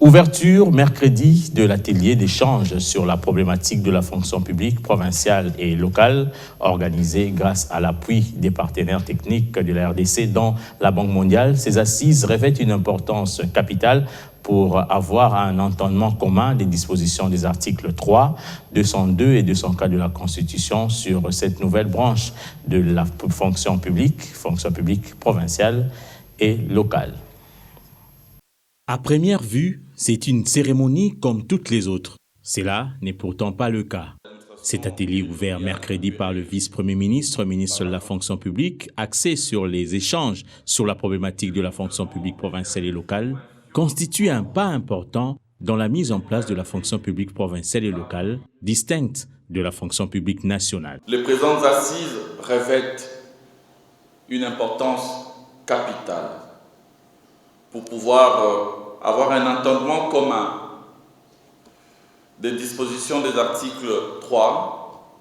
Ouverture mercredi de l'atelier d'échange sur la problématique de la fonction publique provinciale et locale, organisé grâce à l'appui des partenaires techniques de la RDC, dont la Banque mondiale. Ces assises revêtent une importance capitale pour avoir un entendement commun des dispositions des articles 3, 202 et 204 de la Constitution sur cette nouvelle branche de la fonction publique provinciale et locale. À première vue, c'est une cérémonie comme toutes les autres. Cela n'est pourtant pas le cas. Cet atelier ouvert mercredi par le vice-premier ministre, ministre de la fonction publique, axé sur les échanges sur la problématique de la fonction publique provinciale et locale, constitue un pas important dans la mise en place de la fonction publique provinciale et locale, distincte de la fonction publique nationale. Les présentes assises revêtent une importance capitale pour pouvoir avoir un entendement commun des dispositions des articles 3,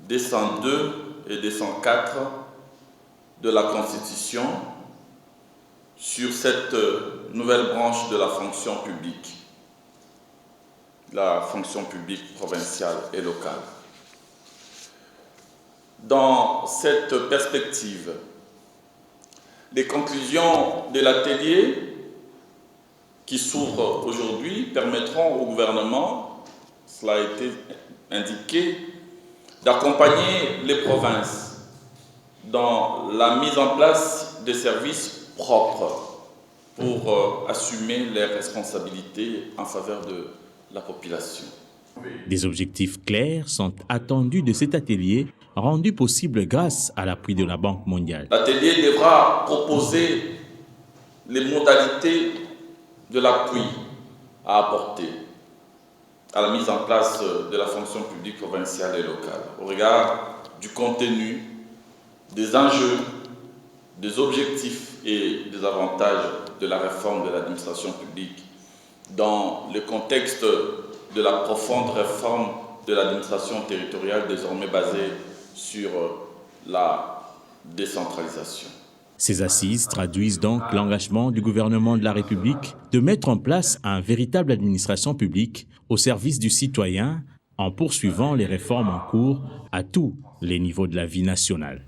202 et 204 de la Constitution sur cette nouvelle branche de la fonction publique provinciale et locale. Dans cette perspective, les conclusions de l'atelier qui s'ouvre aujourd'hui permettront au gouvernement, cela a été indiqué, d'accompagner les provinces dans la mise en place de services propres pour assumer les responsabilités en faveur de la population. Des objectifs clairs sont attendus de cet atelier, rendu possible grâce à l'appui de la Banque mondiale. L'atelier devra proposer les modalités de l'appui à apporter à la mise en place de la fonction publique provinciale et locale, au regard du contenu, des enjeux, des objectifs et des avantages de la réforme de l'administration publique dans le contexte de la profonde réforme de l'administration territoriale désormais basée sur la décentralisation. Ces assises traduisent donc l'engagement du gouvernement de la République de mettre en place une véritable administration publique au service du citoyen en poursuivant les réformes en cours à tous les niveaux de la vie nationale.